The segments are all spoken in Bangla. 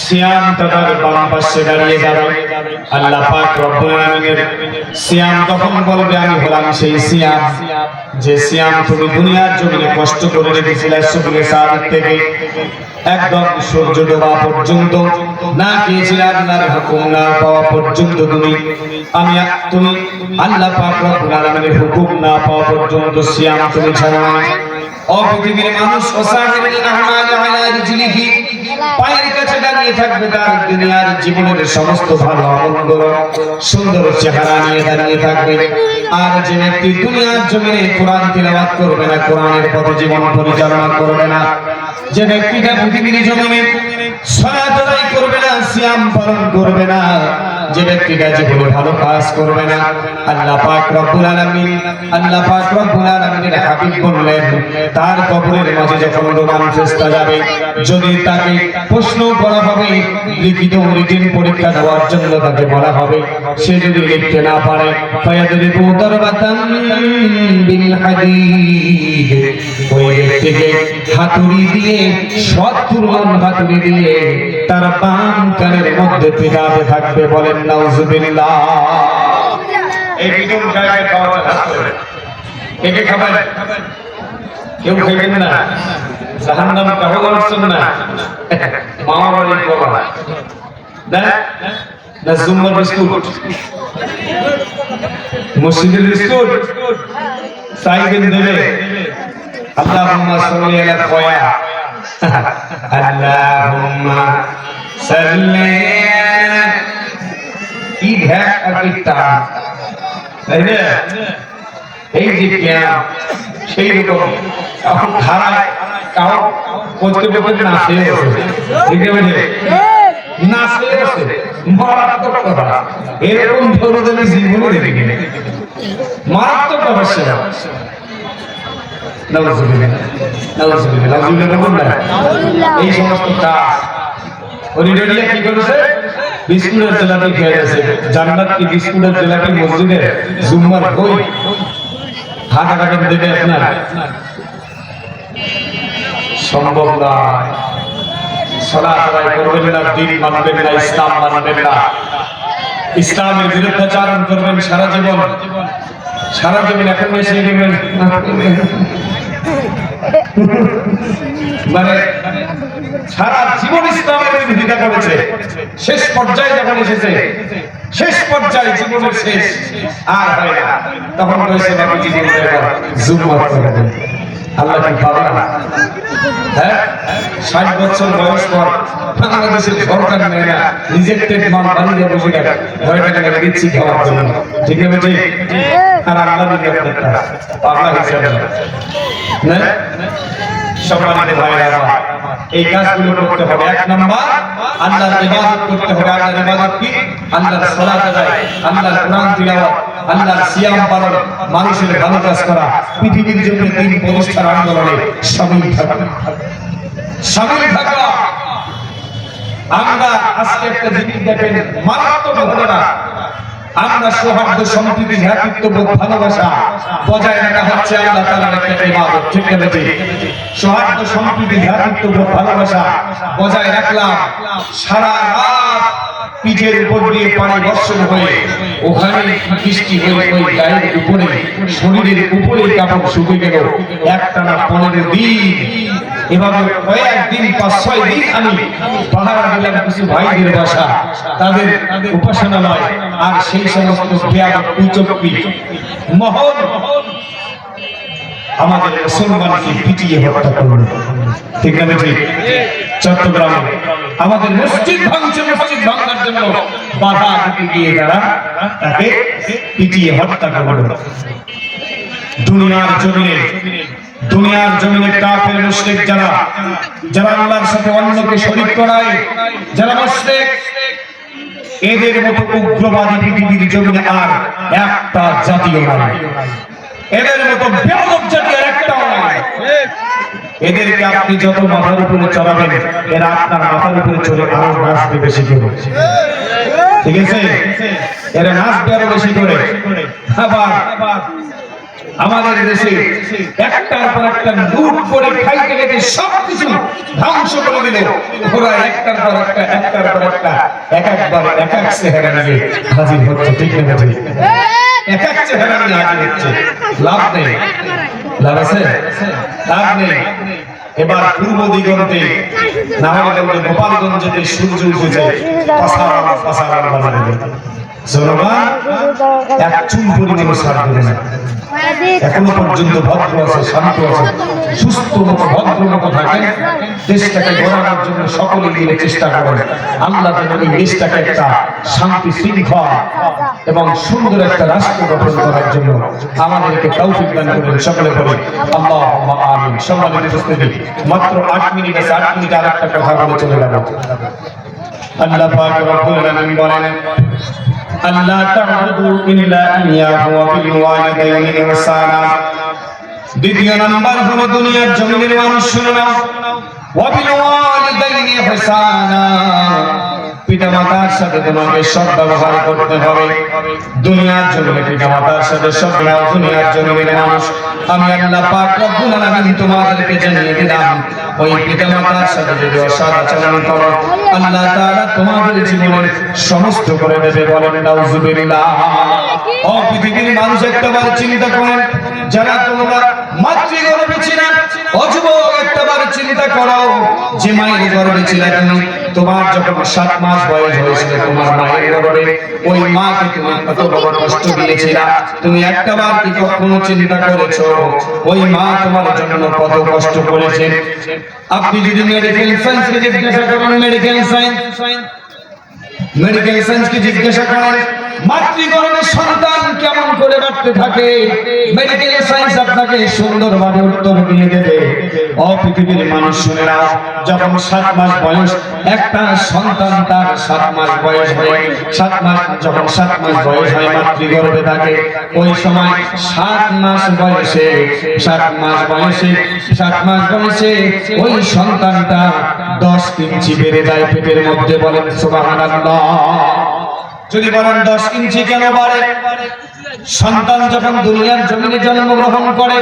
সিয়াম তার বাম পাশে দাঁড়িয়ে যাবে। আল্লাহ পাক রব্বুল আলামিনের সিয়াম তখন বলবে আমি হলাম সেই সিয়াম, যে সিয়াম তুমি দুনিয়ার জমিনে কষ্ট করে রেখেছিলে শুকনো সাদিক থেকে একদম সূর্য ডোবা পর্যন্ত, না খেয়েছিলে আল্লাহর হুকুম না পাওয়া পর্যন্ত, তুমি আল্লাহ পাক রব্বুল আলামিনের হুকুম না পাওয়া পর্যন্ত সিয়াম তুমি ছাড়ো না। ও পৃথিবীর মানুষ, পায়ের কাছে দাঁড়িয়ে থাকবে তার দুনিয়ার জীবনের সমস্ত ভালো আমল সুন্দর চেহারা নিয়ে দাঁড়িয়ে থাকবে। আর যে ব্যক্তি দুনিয়ার জমিনে কোরআন তিলাওয়াত করবে না, কোরআনের পথে জীবন পরিচালনা করবে না, যে ব্যক্তিটা পৃথিবীর জমিনে সালাত আদায় করবে না, সিয়াম পালন করবে না, যে ব্যক্তিটা জীবনে ভালো কাজ করবে না, আল্লাহ পাক রব্বুল আলামিনের হাবিব বললেন তার কবরের মাঝে যখন রোমান ফেরেশতা যাবে, যদি তাকে প্রশ্ন করা হবে, লিখিত রিটেন পরীক্ষা দেওয়ার জন্য তাকে বলা হবে, সে যদি লিখতে না পারে ফায়াদরিবু দারবাতান বিল হাদীদ, ওই ব্যক্তিকে হাতুড়ি দিয়ে 70 মান হাতুড়ি দিয়ে তার বাম কানের মধ্যে পিটাতে থাকবে। বলেন নাউজুবিল্লাহ। এই বিদুম জায়গায় খাওয়া যাবে, কে খাবেন? কেউ খাবেন না, জাহান্নাম কাহো করছেন না, মামা বাড়ি বলা না না, জুম্মার বিস্কুট, মসজিদের বিস্কুট সাইকেল দেবে। আল্লাহুম্মা সাল্লি আলা কয়া, আল্লাহুম্মা সাল্লি আলা, কি ঢাক আকিটা, তাই না? এই যে কিয়াম সেই রকম এখন খারাপ কাউ করতে করতে নাচে আছে, ঠিক আছে? নাচে আছে মারাত্মক কথা, এরকম ধরনের জীবনে দেখি না, মারাত্মক অবশ্যই। এই সমস্ত কাজ হরিডলিয়া কি করেছে? বিস্কুটের জেলাপি খেয়ে গেছে। জান্নাত কি বিস্কুটের জেলাপি মসজিদে জুম্মার বই হাত আগাতে দেবে আপনার? সম্ভব নয়। সালাত আদায় করবেন না, দ্বীন মানবেন না, ইসলাম মানবেন না, ইসলামের বিরুদ্ধাচারণ করবেন সারা জীবন, সারা জীবন এখন এসে গেলেন মানে সারা জীবন ইসলামের বিরোধিতা করেছে, শেষ পর্যায়ে যখন এসেছে, শেষ পর্যায়ে জীবনের শেষ আর হয় না, তখন করেছে বাকি জীবনের জুম্মার করে দেন। আল্লাহ কি পাবে না? হ্যাঁ, 60 বছর বয়স পর বাংলাদেশের সরকার নেয় না, রিজেক্টেড মাল বানিয়ে বসে থাকে 9 টাকা দিচ্ছি খাওয়ার জন্য, ঠিক আছে? ঠিক। আর আল্লাহ দিকে আপনারা পাগলা হিসেবে না। সম্মানিত ভাইরা, এই কাজগুলো করতে হবে। 1 নাম্বার আল্লাহর ইবাদত করতে হবে। আল্লাহর ইবাদত কি? আল্লাহর সালাত আদায়, আল্লাহর কোরআন তিলাওয়াত, আল্লাহর সিয়াম পালন, মানুষের ভালো কাজ করা, পৃথিবীর জন্য দিন প্রতিষ্ঠার আন্দোলনে শামিল থাকা। আমরা আজকে একটা জিনিস দেখেন, মারাত্মক ঘটনা, আমরা সৌহার্দ্য সম্প্রীতি ভ্রাতৃত্ববোধ ভালোবাসা বজায় রাখা হচ্ছে আল্লাহ তাআলার একটা ইবাদত, ঠিক আছে? সৌহার্দ্য সম্প্রীতি ভ্রাতৃত্ববোধ ভালোবাসা বজায় রাখলাম, সারা রাত পিঠের উপর দিয়ে পানি বর্ষণ হয়ে ওখানে বৃষ্টি হয়ে ওই গায়ের উপরে শরীরের উপরে কাপড় শুকিয়ে গেল, একটানা 15 দিন এভাবে কয়েকদিন 5-6 দিন আমি পাহাড় গেলাম কিছু ভাইদের বাসা, তাদের উপাসনালয়, আর সেই সমস্ত কুচক্রী মহল আমাদের মুসলমানকে পিটিয়ে হত্যা করল, ঠিক না? ঠিক। চট্টগ্রামে আমাদের মসজিদ ভাঙছে, মসজিদ ভাঙার জন্য বাধা দিতে গিয়ে তারা তাকে পিটিয়ে হত্যা করল। দুনিয়ার জমিনে কাফের মুশরিক যারা আল্লাহর সাথে অন্যকে শরীক করায়, যারা মুশরিক, এদের মতো উগ্রবাদী পৃথিবীর জমিনে আর একটা জাতীয় নাই, এদের মতো বেয়াদব জাতি আর একটাও নাই। এদেরকে আপনি যত মাথার উপরে চড়াবেন, এরা আপনার মাথার উপরে চড়ে আরো নাচবে বেশি করে, ঠিক আছে? এরা নাচবে আরো বেশি করে। আবার আমাদের দেশে একটার পর একটা লুট করে খাইতে গেছে সবকিছু ধ্বংস করে দিল। ওরা একটার পর একটা এক একবার এক এক চেহারা নিয়ে হাজির হচ্ছে। ঠিক না ঠিক? এক এক চেহারা নিয়ে হাজির হচ্ছে। লাভ নেই, লাভ আছে? লাভ নেই। এবার পূর্ব দিগন্তে নারায়ণগঞ্জ গোপালগঞ্জে সূর্য উঠেছে, পাসার বাজারে জনগণ এক চুল পরিমাণ সার দেবে না। এখনো পর্যন্ত ভদ্র আছে, শান্ত আছে, সুস্থ মতো ভদ্র মতো থাকেন। দেশটাকে গড়ানোর জন্য সকলে মিলে চেষ্টা করেন। আল্লাহ যেন এই দেশটাকে একটা শান্তি শৃঙ্খলা এবং সুন্দর একটা রাষ্ট্র গঠন করার জন্য আমাদেরকে তৌফিক দান করেন। সকলে বলেন আল্লাহুম্মা আমিন। সম্মানিত উপস্থিতি, মাত্র 8 মিনিট আছে। 8 মিনিট আর একটা কথা বলে চলে যাব। আল্লাহ পাক রব্বুল আলামিন বলেন আল্লাহ তা'বুদু ইল্লা ইয়াহু ওয়া বিল ওয়ালিদাইনি ইহসানা। দ্বিতীয় নাম্বার হলো দুনিয়ার জমিনের মানুষ শুনে নাও, ওয়া বিল ওয়ালিদাইনি ইহসানা। পিতামাতার সাথে তোমাকে সৎ ব্যবহার করতে হবে। দুনিয়ার জমিনে পিতামাতার সাথে সৎ ব্যবহার। দুনিয়ার জমিনের মানুষ আমি আল্লাহ পাক রব্বুল আলামিন তোমাদেরকে জানিয়ে দিলাম, ওই পিতামাতার সাথে যদি অসৎ আচরণ করো আল্লাহ তাআলা তোমাদের জীবনের সমস্ত করে দেবে। বলেন নাউজুবিল্লাহ। ও পৃথিবীর মানুষ একটাবার চিন্তা করেন, যারা তোমরা মাতৃগর্ভে ছিলে, ও যুবক একটাবার চিন্তা করো যে মায়ের গর্ভে ছিলে তুমি, তোমার যখন 7 মাস বয়স হয়েছিল তোমার মায়ের গর্ভে, ওই মাকে তুমি কত বড় কষ্ট দিয়েছিলা। তুমি একটাবার কি কখনো চিন্তা করেছো ওই মা তোমার জন্য কত কষ্ট করেছে? আপনি যদি মেডিকেল সায়েন্সকে জিজ্ঞাসা করেন, মেডিকেল সায়েন্সকে জিজ্ঞাসা করেন মাতৃগর্ভে সন্তান কেমন করে বাড়তে থাকে, মেডিকেল সায়েন্স আপনাকে সুন্দরভাবে উত্তর দিয়ে দেবে। ও পৃথিবীর মানুষ শুনে নাও, যখন 7 মাস বয়স একটা সন্তান, তার 7 মাস বয়স হয়, 7 মাস যখন 7 মাস বয়স হয় মাতৃগর্ভে থাকে, ওই সময় 7 মাস বয়সে ওই সন্তানটা 10 ইঞ্চি বেড়ে যায় পেটের মধ্যে। বলেন সুবহানাল্লাহ। যদি বলেন 10 ইঞ্চি কেন বাড়ে? সন্তান যখন দুনিয়ার জমিনে জন্মগ্রহণ করে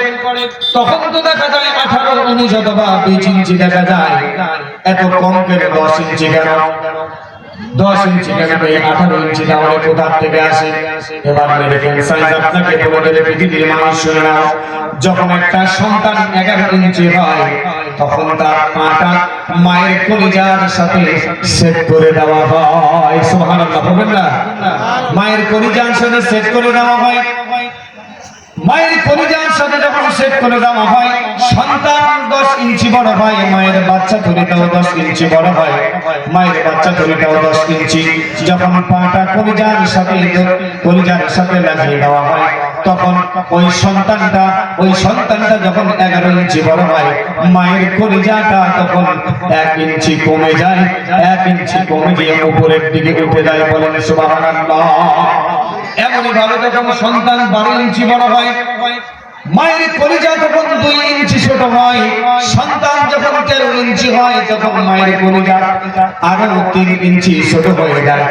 তখন তো দেখা যায় 18, 19 অথবা 20 ইঞ্চি দেখা যায়। এত কম কেন 10 ইঞ্চি কেন? 10 ইঞ্চি কেন? এই 18 ইঞ্চি তাহলে কোথা থেকে আসে? এবার মেডিকেল সায়েন্স আপনাকে বলে দেবে পৃথিবীর মানুষ শুনে নাও, যখন একটা সন্তান 11 ইঞ্চি হয় তখন তার পাটা মায়ের কলিজার সাথে সেট করে দেওয়া হয়। সুবহানাল্লাহ বলবেন না? মায়ের কলিজার সাথে সেট করে দেওয়া হয়। মায়ের কলিজার সাথে যখন সেট করে দেওয়া হয় সন্তান 10 ইঞ্চি বড় হয়, মায়ের বাচ্চা তৈরিটাও 10 ইঞ্চি বড় হয়, মায়ের বাচ্চা তৈরিটাও 10 ইঞ্চি। যখন পাটা কলিজার সাথে লাগিয়ে দেওয়া হয় তখন ওই সন্তানটা যখন 11 ইঞ্চি বড় হয়, মায়ের কলিজাটা তখন 1 ইঞ্চি কমে যায়, 1 ইঞ্চি কমে গিয়ে উপরের দিকে উঠে যায়। বলেন সুবহানাল্লাহ। এমনই ভাবে যখন সন্তান 12 ইঞ্চি বড় হয়, মায়ের কলিজা তখন 2 ইঞ্চি ছোট হয়। সন্তান যখন 13 ইঞ্চি হয় তখন মায়ের কলিজা আরো 3 ইঞ্চি ছোট হয়ে যায়।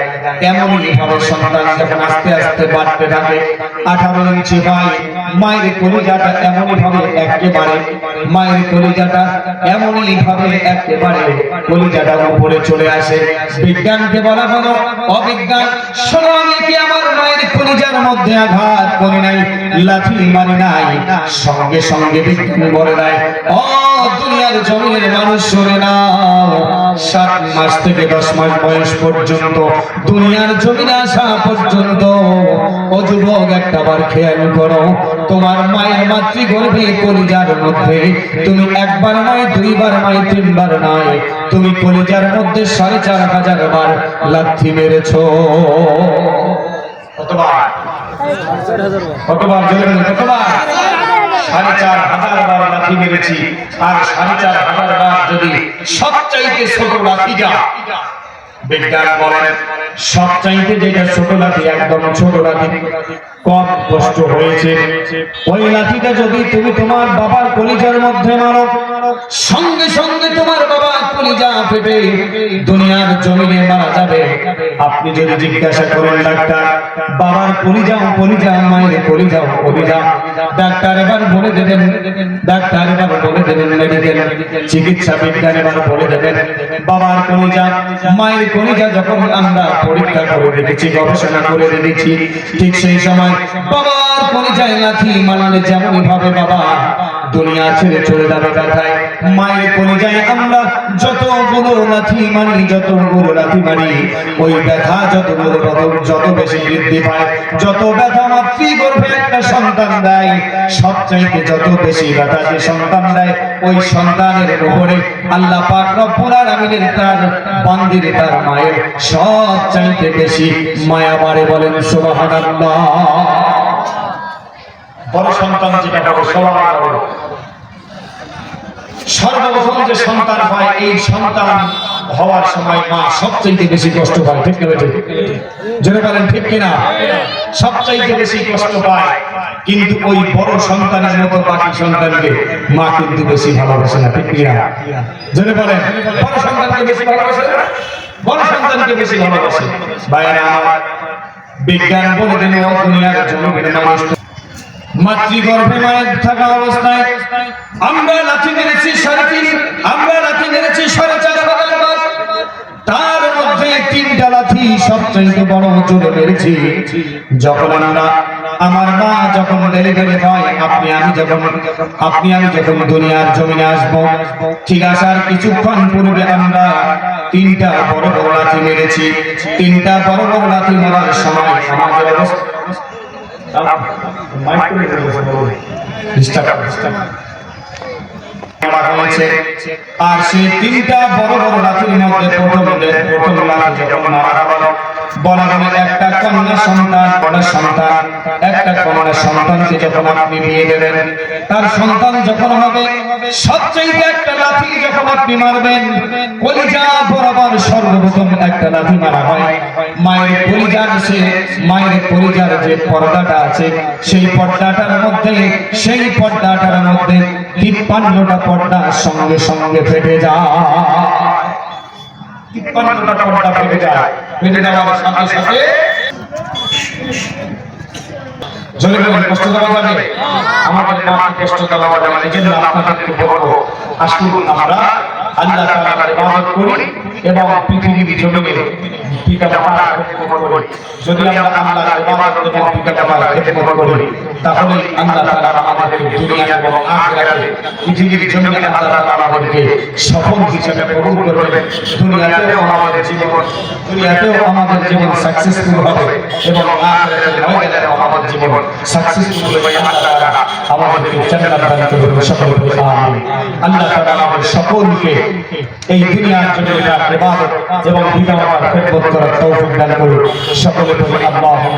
এমনই ভাবে সন্তান যখন আস্তে আস্তে বাড়তে থাকে 18 ইঞ্চি হয়, মায়ের কলিজাটা এমনই ভাবে কলিজাটা উপরে চলে আসে। বিজ্ঞানকে বলা হলো অবিজ্ঞান। শোনো, আমি কি আমার মায়ের কলিজার মধ্যে আঘাত করি নাই, লাথি মারি নাই? সঙ্গে সঙ্গে বিজ্ঞান বলে দেয়, ও দুনিয়ার জমিনের মানুষ শুনে নাও, 7 মাস থেকে 10 মাস বয়স পর্যন্ত দুনিয়ার জমিনে আসা পর্যন্ত ও যুবক একটাবার খেয়াল করো, তোমার মায়ের মাতৃগর্ভে কলিজার মধ্যে তুমি 1 বার নয়, 2 বার নয়, 3 বার নয়, তুমি কলিজার মধ্যে 4500 বার লাথি মেরেছো। কতবার? 4500 বার লাথি মেরেছি। আর 4500 বার যদি সবচাইতে ছোট লাথিটা বিজ্ঞান বলেন সবচাইতে যেটা ছোট লাঠি, একদম ছোট লাঠি কম কষ্ট হয়েছে, ওই লাঠিটা যদি তুমি তোমার বাবার কলিজার মধ্যে মারো, সঙ্গে সঙ্গে তোমার বাবার কলিজা ফেটে দুনিয়ার জমিনে মারা যাবে। আপনি যদি জিজ্ঞাসা করেন ডাক্তার বাবার কলিজা কলিজা, মায়ের কলিজা কলিজা, ডাক্তার এবার বলে দেবেন, ডাক্তার এবার বলে দেবেন, মেডিকেল চিকিৎসা বিজ্ঞান এবার বলে দেবেন বাবার কলিজা মায়ের কলিজা যখন আমরা পরীক্ষা করে দেখেছি, গবেষণা করে দেখেছি, ঠিক সেই সময় বাবার কলিজায় লাথি মারলে যেমন ভাবে বাবা দুনিয়া ছেড়ে চলে যাবে ব্যথায়, মায়ের কলিজায় আমরা যতগুলো লাথি মারি, যতগুলো লাথি মারি, ওই ব্যথা যত বেশি বৃদ্ধি পায়, যত ব্যথা মাতৃগর্ভে একটা সন্তান দেয়, সবচাইতে যত বেশি ব্যথা যে সন্তান দেয়, ওই সন্তানের উপরে আল্লাহ পাক রব্বুল আলামিনের তার বান্দির তার মায়ের সবচাইতে বেশি মায়া বাড়ে। বলেন সুবহানাল্লাহ। বড় সন্তান যেটা হবে সুবহানাল্লাহ, সর্বপ্রথম যে সন্তান হয় এই সন্তান হওয়ার সময় মা সবচাইতে বেশি কষ্ট পায়, ঠিক না বেঠিক? জেনে বলেন ঠিক কিনা? সবচাইতে বেশি কষ্ট পায়, কিন্তু ওই বড় সন্তানের মতো বাকি সন্তানকে মা কিন্তু বেশি ভালোবাসে না, ঠিক কিনা? জেনে বলেন বড় সন্তানকে বেশি ভালোবাসে না, বড় সন্তানকে বেশি ভালোবাসে। ভাইরা আমার, বিজ্ঞান বলে দেন দুনিয়ার জমিনের মানুষ মাতৃগর্ভে মায়ের থাকা অবস্থায় আমরা লাথি মেরেছি 3.5, আমরা লাথি মেরেছি 4.5 বার, তার মধ্যে 3টা লাথি সবচেয়ে বড় জোরে মেরেছি যখন আমরা আমার মা যখন ডেলিভারি হয়, আপনি আমি যখন দুনিয়ার জমিনে আসবো, ঠিক আসার কিছুক্ষণ পূর্বে আমরা 3টা বড় বড় লাথি মেরেছি। 3টা বড় বড় লাথি মারার সময় আমাদের অবস্থা আর সেই 3টা বড় বড় লাঠির মধ্যে প্রথম লাঠি যখন মারা হলো, বলা হলো একটা কন্যা সন্তান, একটা কন্যা সন্তানকে যখন আপনি বিয়ে দেবেন, তার সন্তান যখন হবে, সবচেয়ে একটা লাঠি যখন আপনি মারবেন, কলিজা বরাবর সর্বপ্রথম একটা লাঠি মারা হয় মায়ের কলিজার যে পর্দাটা আছে, সেই পর্দাটার মধ্যে 53টা পর্দা সঙ্গে সঙ্গে ফেটে যায়। 53টা পর্দা ফেটে যায়, ফেটে যাওয়ার সাথে সাথে জলে কষ্ট দেওয়া যাবে, আমাদের মাকে কষ্ট দেওয়া যাবে না। এজন্য আপনাদেরকে বলবো, আসুন আমরা আল্লাহ তাআলার ইবাদত করি এবং পৃথিবীর জমিনে পিতামাতার খেদমত করি। যদি আমরা আল্লাহর ইবাদত এবং পিতামাতার খেদমত করি, তাহলে আল্লাহ তাআলা আমাদেরকে দুনিয়া এবং আখিরাতে পৃথিবীর জমিনে আল্লাহ তাআলা আমাদেরকে সফল হিসেবে কবুল করবেন। দুনিয়াতেও আমাদের জীবন সাকসেসফুল হবে এবং আখিরাতের ময়দানেও আমাদের জীবন সাকসেসফুল হয়ে আল্লাহ তাআলা আমাদেরকে জান্নাত দান করবেন। সকলে বলি আমিন। আল্লাহ তাআলা আমাদের সকলকে এই দুনিয়ার জন্য ইবাদত এবং পিতামাতার খেদমত করার তৌফিক দান করুন। সকলে বলি আল্লাহুম্মা